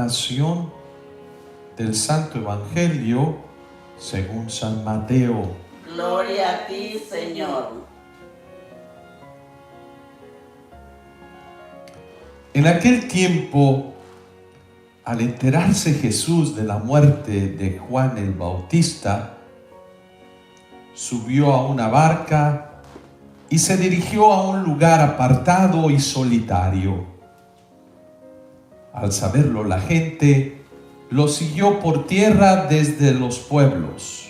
proclamación del Santo Evangelio según San Mateo. Gloria a ti, Señor. En aquel tiempo, al enterarse Jesús de la muerte de Juan el Bautista, subió a una barca y se dirigió a un lugar apartado y solitario. Al saberlo la gente, lo siguió por tierra desde los pueblos.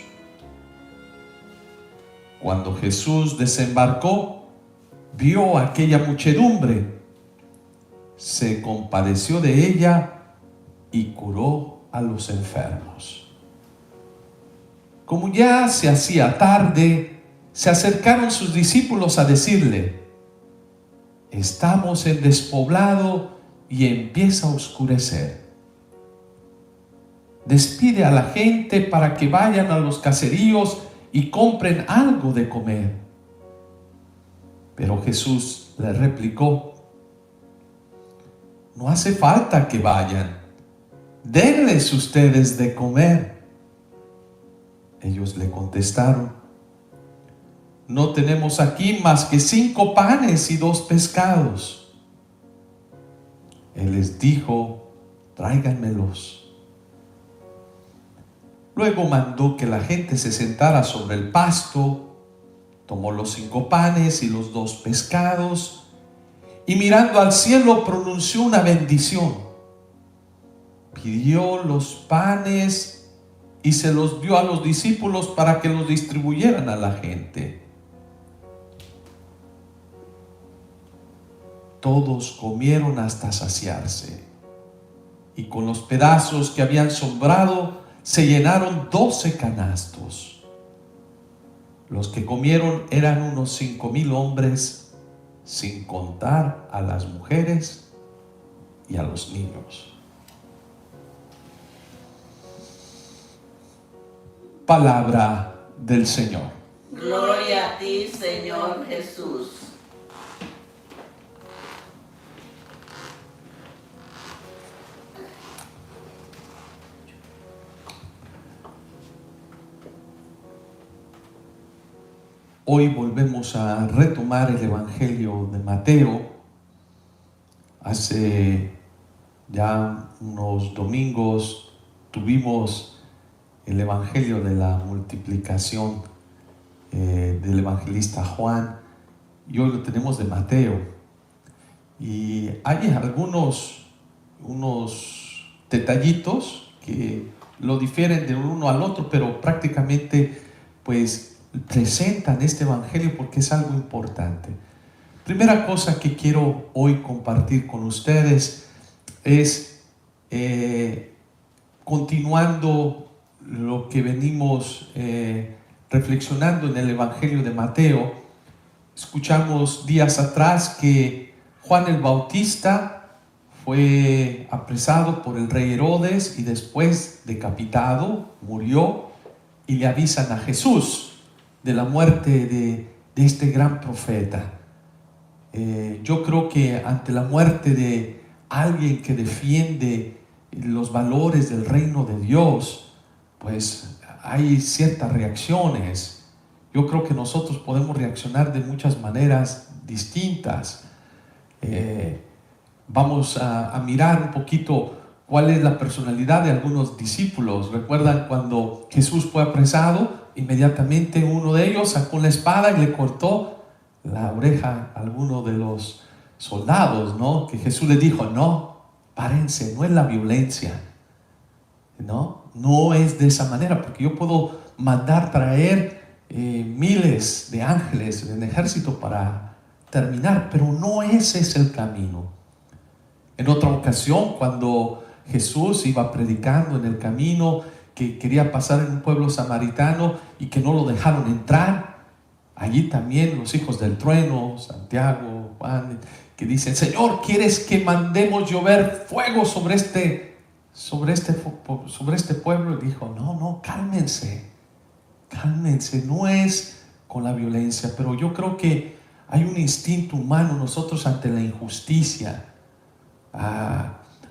Cuando Jesús desembarcó, vio a aquella muchedumbre, se compadeció de ella y curó a los enfermos. Como ya se hacía tarde, se acercaron sus discípulos a decirle: estamos en despoblado y empieza a oscurecer. Despide a la gente para que vayan a los caseríos y compren algo de comer. Pero Jesús les replicó: no hace falta que vayan, denles ustedes de comer. Ellos le contestaron: no tenemos aquí más que 5 panes y 2 pescados. Él les dijo: tráiganmelos. Luego mandó que la gente se sentara sobre el pasto, tomó los 5 panes y los 2 pescados, y mirando al cielo pronunció una bendición. Pidió los panes y se los dio a los discípulos para que los distribuyeran a la gente. Todos comieron hasta saciarse, y con los pedazos que habían sobrado se llenaron 12 canastos. Los que comieron eran unos 5,000 hombres, sin contar a las mujeres y a los niños. Palabra del Señor. Gloria a ti, Señor Jesús. Hoy volvemos a retomar el Evangelio de Mateo. Hace ya unos domingos tuvimos el Evangelio de la multiplicación del evangelista Juan, y hoy lo tenemos de Mateo. Y hay unos detallitos que lo difieren de uno al otro, pero prácticamente pues presentan este evangelio porque es algo importante. Primera cosa que quiero hoy compartir con ustedes es continuando lo que venimos reflexionando en el Evangelio de Mateo. Escuchamos días atrás que Juan el Bautista fue apresado por el rey Herodes y después decapitado, murió, y le avisan a Jesús de la muerte de este gran profeta. Yo creo que ante la muerte de alguien que defiende los valores del reino de Dios, pues hay ciertas reacciones. Yo creo que nosotros podemos reaccionar de muchas maneras distintas. Vamos a mirar un poquito cuál es la personalidad de algunos discípulos. ¿Recuerdan cuando Jesús fue apresado? Inmediatamente uno de ellos sacó la espada y le cortó la oreja a alguno de los soldados, ¿no? Que Jesús les dijo: no, párense, no es la violencia, no es de esa manera, porque yo puedo mandar traer miles de ángeles en ejército para terminar, pero no ese es el camino. En otra ocasión, cuando Jesús iba predicando en el camino, que quería pasar en un pueblo samaritano y que no lo dejaron entrar, allí también los hijos del trueno, Santiago, Juan, que dicen: Señor, ¿quieres que mandemos llover fuego sobre este pueblo? Y dijo: no, cálmense, no es con la violencia. Pero yo creo que hay un instinto humano nosotros ante la injusticia,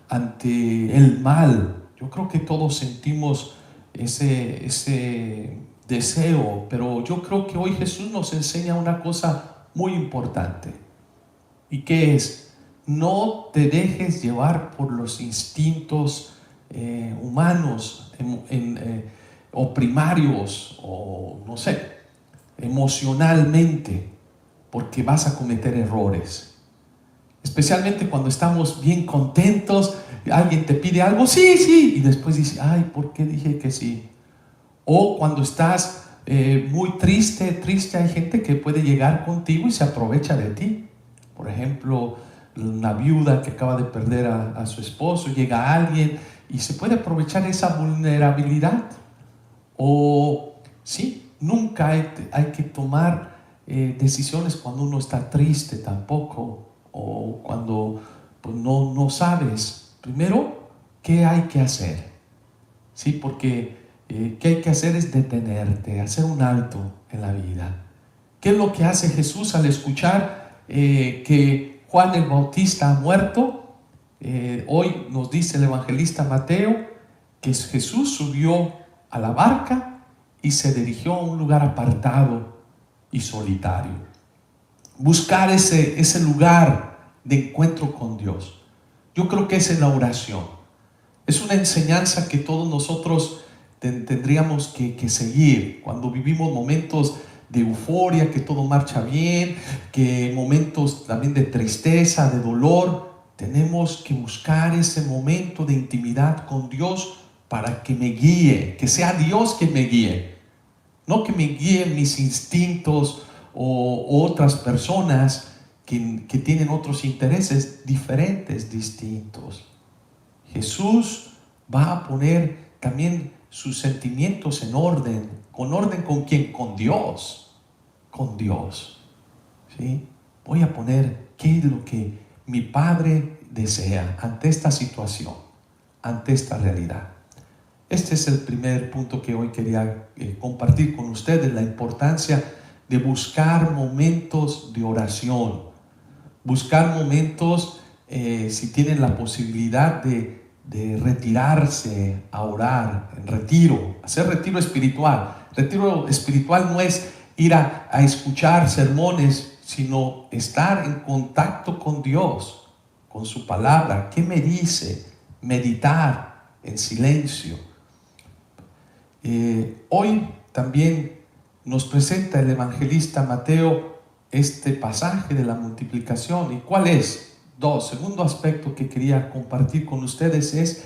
ante el mal. Yo creo que todos sentimos ese deseo, pero yo creo que hoy Jesús nos enseña una cosa muy importante, y que es: no te dejes llevar por los instintos humanos o primarios, o no sé, emocionalmente, porque vas a cometer errores. Especialmente cuando estamos bien contentos, alguien te pide algo, sí, sí, y después dice, ay, ¿por qué dije que sí? O cuando estás muy triste, hay gente que puede llegar contigo y se aprovecha de ti. Por ejemplo, una viuda que acaba de perder a su esposo, llega alguien y se puede aprovechar esa vulnerabilidad. O sí, nunca hay que tomar decisiones cuando uno está triste tampoco, o cuando pues, no sabes primero qué hay que hacer, ¿sí? Porque qué hay que hacer es detenerte, hacer un alto en la vida. ¿Qué es lo que hace Jesús al escuchar que Juan el Bautista ha muerto? Hoy nos dice el evangelista Mateo que Jesús subió a la barca y se dirigió a un lugar apartado y solitario. Buscar ese lugar de encuentro con Dios. Yo creo que esa es la oración. Es una enseñanza que todos nosotros tendríamos que seguir cuando vivimos momentos de euforia, que todo marcha bien, que momentos también de tristeza, de dolor. Tenemos que buscar ese momento de intimidad con Dios para que me guíe, que sea Dios que me guíe, no que me guíen mis instintos o otras personas que tienen otros intereses diferentes, distintos. Jesús va a poner también sus sentimientos en orden. ¿Con quién? Con Dios. Con Dios. ¿Sí? Voy a poner qué es lo que mi Padre desea ante esta situación, ante esta realidad. Este es el primer punto que hoy quería compartir con ustedes: la importancia de buscar momentos de oración. Buscar momentos, si tienen la posibilidad de retirarse a orar, en retiro, hacer retiro espiritual. Retiro espiritual no es ir a escuchar sermones, sino estar en contacto con Dios, con su palabra. ¿Qué me dice? Meditar en silencio. Hoy también nos presenta el evangelista Mateo este pasaje de la multiplicación. ¿Y cuál es? Segundo aspecto que quería compartir con ustedes es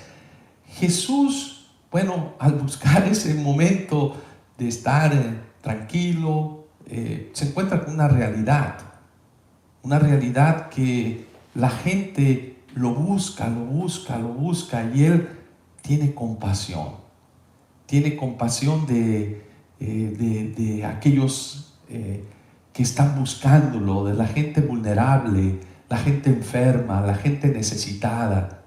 Jesús, bueno, al buscar ese momento de estar tranquilo, se encuentra con una realidad que la gente lo busca, y Él tiene compasión de aquellos que están buscándolo, de la gente vulnerable, la gente enferma, la gente necesitada.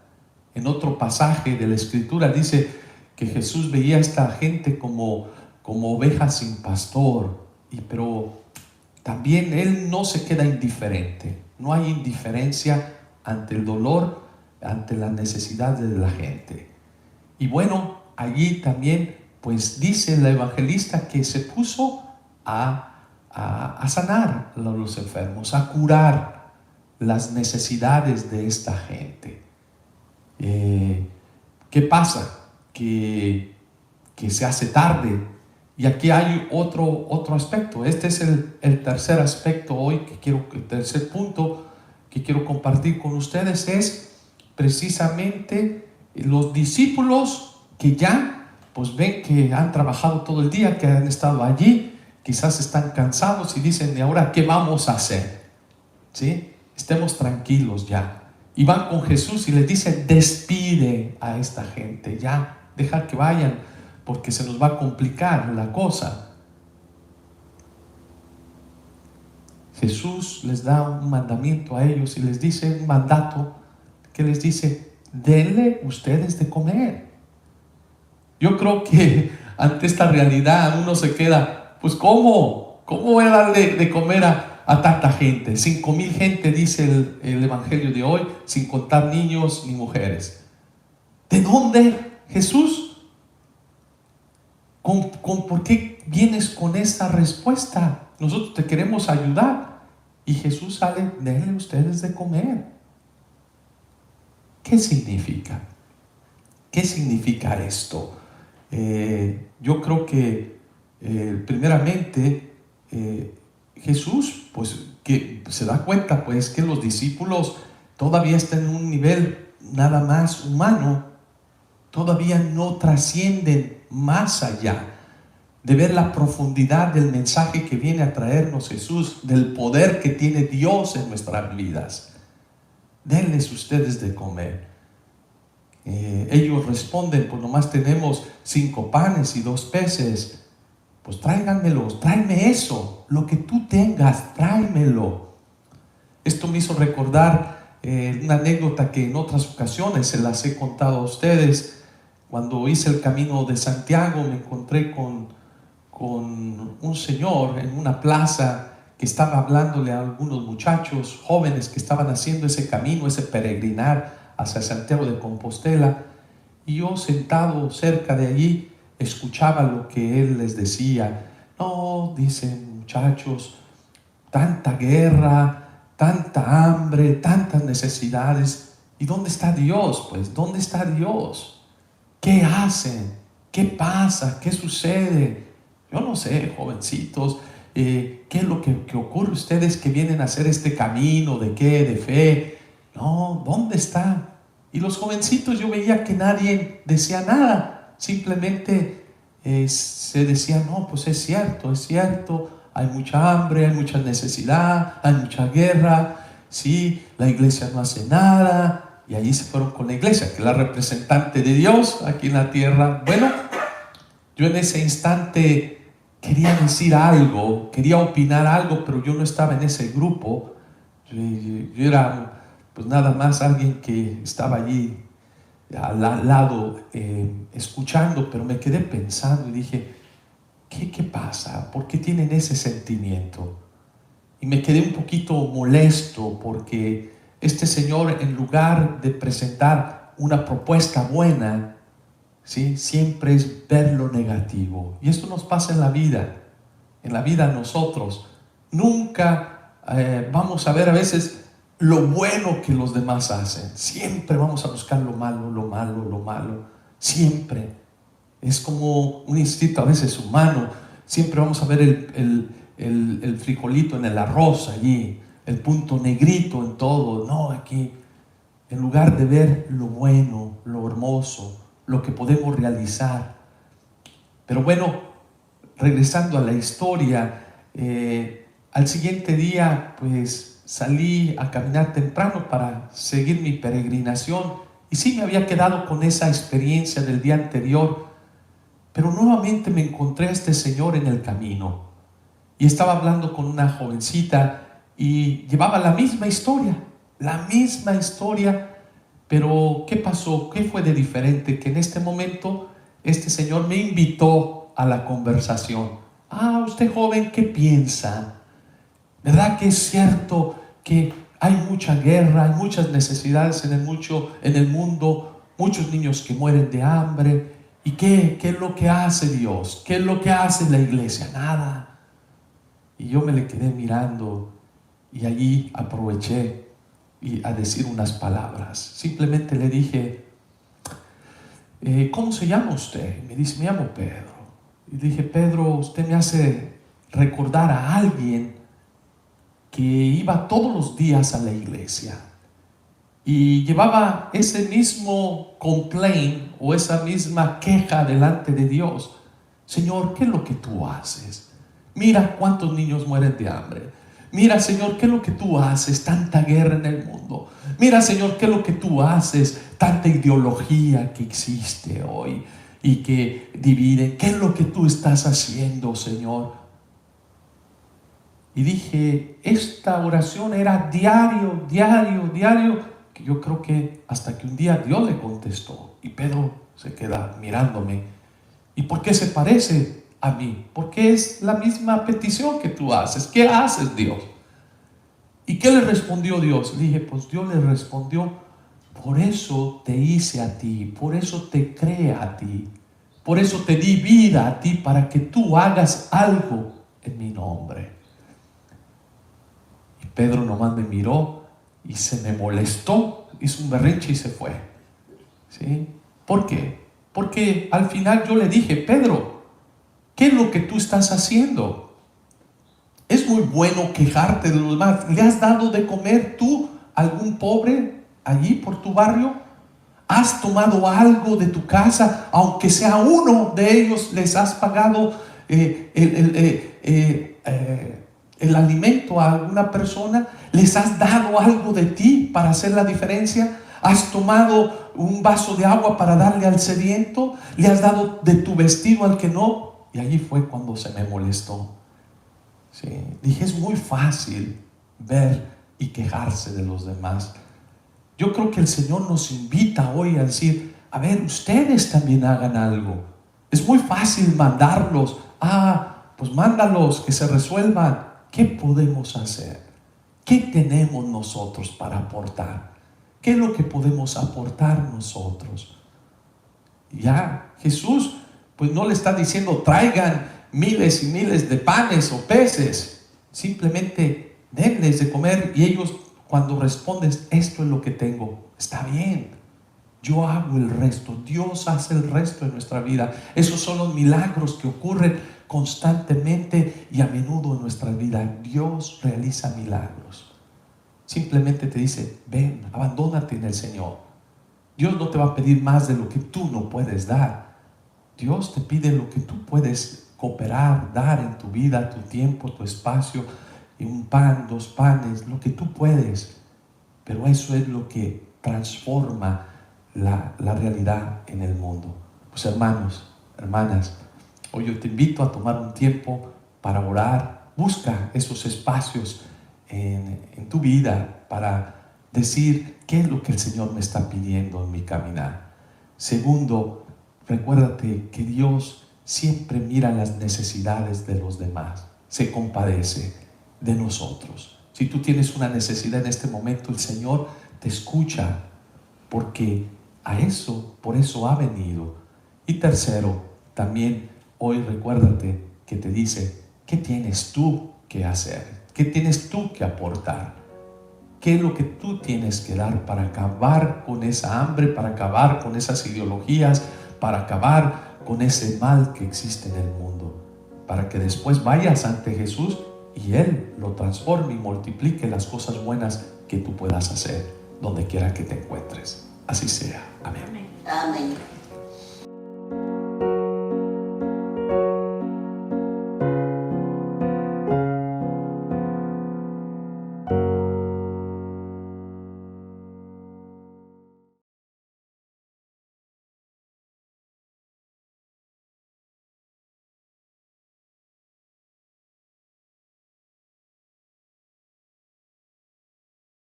En otro pasaje de la Escritura dice que Jesús veía a esta gente como ovejas sin pastor, pero también Él no se queda indiferente. No hay indiferencia ante el dolor, ante la necesidad de la gente. Y bueno, allí también pues dice el evangelista que se puso a sanar a los enfermos, a curar las necesidades de esta gente. ¿Qué pasa? Que se hace tarde, y aquí hay otro aspecto. Este es el tercer aspecto hoy el tercer punto que quiero compartir con ustedes, es precisamente los discípulos que ya pues ven que han trabajado todo el día, que han estado allí, quizás están cansados y dicen, ¿y ahora qué vamos a hacer? ¿Sí? Estemos tranquilos ya. Y van con Jesús y les dicen, despide a esta gente, ya, deja que vayan, porque se nos va a complicar la cosa. Jesús les da un mandamiento a ellos y les dice un mandato que les dice, denle ustedes de comer. Yo creo que ante esta realidad uno se queda, pues ¿cómo voy a darle de comer a tanta gente? 5,000 gente dice el evangelio de hoy, sin contar niños ni mujeres. ¿De dónde, Jesús? ¿Por qué vienes con esta respuesta? Nosotros te queremos ayudar. Y Jesús sale, denle ustedes de comer. ¿Qué significa? ¿Qué significa esto? Yo creo que primeramente Jesús pues que se da cuenta pues que los discípulos todavía están en un nivel nada más humano, todavía no trascienden más allá de ver la profundidad del mensaje que viene a traernos Jesús, del poder que tiene Dios en nuestras vidas. Denles ustedes de comer. Ellos responden, pues nomás tenemos 5 panes y 2 peces. Pues tráiganmelos, tráeme eso, lo que tú tengas, tráemelo. Esto me hizo recordar una anécdota que en otras ocasiones se las he contado a ustedes. Cuando hice el camino de Santiago me encontré con un señor en una plaza que estaba hablándole a algunos muchachos jóvenes que estaban haciendo ese camino, ese peregrinar hacia Santiago de Compostela, y yo sentado cerca de allí escuchaba lo que él les decía. No, dicen muchachos, tanta guerra, tanta hambre, tantas necesidades, ¿y dónde está Dios? Pues, ¿dónde está Dios? ¿Qué hacen? ¿Qué pasa? ¿Qué sucede? Yo no sé, jovencitos, ¿qué es lo que ocurre ustedes que vienen a hacer este camino? ¿De qué? ¿De fe? No, ¿dónde está? Y los jovencitos yo veía que nadie decía nada, simplemente se decía, no, pues es cierto, hay mucha hambre, hay mucha necesidad, hay mucha guerra, sí, la iglesia no hace nada, y allí se fueron con la iglesia, que es la representante de Dios aquí en la tierra. Bueno, yo en ese instante quería decir algo, quería opinar algo, pero yo no estaba en ese grupo. Yo era pues nada más alguien que estaba allí al lado escuchando, pero me quedé pensando y dije, ¿qué pasa? ¿Por qué tienen ese sentimiento? Y me quedé un poquito molesto porque este señor, en lugar de presentar una propuesta buena, ¿sí?, siempre es ver lo negativo. Y esto nos pasa en la vida nosotros. Nunca vamos a ver a veces lo bueno que los demás hacen. Siempre vamos a buscar lo malo. Siempre. Es como un instinto a veces humano. Siempre vamos a ver el frijolito en el arroz allí, el punto negrito en todo. No, aquí, en lugar de ver lo bueno, lo hermoso, lo que podemos realizar. Pero bueno, regresando a la historia, al siguiente día pues salí a caminar temprano para seguir mi peregrinación, y sí me había quedado con esa experiencia del día anterior, pero nuevamente me encontré a este señor en el camino y estaba hablando con una jovencita y llevaba la misma historia, pero ¿qué pasó? ¿Qué fue de diferente? Que en este momento este señor me invitó a la conversación. Usted joven, ¿qué piensa? ¿Verdad que es cierto que hay mucha guerra, hay muchas necesidades en el mundo, muchos niños que mueren de hambre? ¿Y qué es lo que hace Dios? ¿Qué es lo que hace la iglesia? Nada. Y yo me le quedé mirando y allí aproveché a decir unas palabras. Simplemente le dije, ¿cómo se llama usted? Y me dice, me llamo Pedro. Y dije, Pedro, usted me hace recordar a alguien que iba todos los días a la iglesia y llevaba ese mismo complaint o esa misma queja delante de Dios. Señor, ¿qué es lo que tú haces? Mira cuántos niños mueren de hambre. Mira, Señor, ¿qué es lo que tú haces? Tanta guerra en el mundo. Mira, Señor, ¿qué es lo que tú haces? Tanta ideología que existe hoy y que divide. ¿Qué es lo que tú estás haciendo, Señor? Y dije, esta oración era diario, que yo creo que hasta que un día Dios le contestó. Y Pedro se queda mirándome. ¿Y por qué se parece a mí? Porque es la misma petición que tú haces. ¿Qué haces, Dios? ¿Y qué le respondió Dios? Le dije, pues Dios le respondió, por eso te hice a ti, por eso te creé a ti, por eso te di vida a ti, para que tú hagas algo en mi nombre. Y Pedro nomás me miró y se me molestó, hizo un berrinche y se fue. ¿Sí? ¿Por qué? Porque al final yo le dije: Pedro, ¿qué es lo que tú estás haciendo? Es muy bueno quejarte de los demás. ¿Le has dado de comer tú a algún pobre allí por tu barrio? ¿Has tomado algo de tu casa, aunque sea uno de ellos, les has pagado el alimento a alguna persona? ¿Les has dado algo de ti para hacer la diferencia? ¿Has tomado un vaso de agua para darle al sediento? ¿Le has dado de tu vestido al que no? Y allí fue cuando se me molestó. Sí, dije: es muy fácil ver y quejarse de los demás. Yo creo que el Señor nos invita hoy a decir: a ver, ustedes también hagan algo. Es muy fácil mandarlos. Pues mándalos, que se resuelvan. ¿Qué podemos hacer? ¿Qué tenemos nosotros para aportar? ¿Qué es lo que podemos aportar nosotros? Ya Jesús pues no le está diciendo: traigan miles y miles de panes o peces. Simplemente denles de comer, y ellos, cuando responden: esto es lo que tengo, está bien, yo hago el resto. Dios hace el resto de nuestra vida. Esos son los milagros que ocurren constantemente y a menudo en nuestra vida. Dios realiza milagros. Simplemente te dice: ven, abandónate en el Señor. Dios no te va a pedir más de lo que tú no puedes dar. Dios te pide lo que tú puedes cooperar, dar en tu vida, tu tiempo, tu espacio, y un pan, 2 panes, lo que tú puedes. Pero eso es lo que transforma la realidad en el mundo. Pues hermanos, hermanas, hoy yo te invito a tomar un tiempo para orar. Busca esos espacios en tu vida para decir: ¿qué es lo que el Señor me está pidiendo en mi caminar? Segundo, recuérdate que Dios siempre mira las necesidades de los demás, se compadece de nosotros. Si tú tienes una necesidad en este momento, el Señor te escucha, porque por eso ha venido. Y tercero, también hoy recuérdate que te dice: ¿qué tienes tú que hacer? ¿Qué tienes tú que aportar? ¿Qué es lo que tú tienes que dar para acabar con esa hambre, para acabar con esas ideologías, para acabar con ese mal que existe en el mundo? Para que después vayas ante Jesús y Él lo transforme y multiplique las cosas buenas que tú puedas hacer donde quiera que te encuentres. Así sea. Amén. Amén.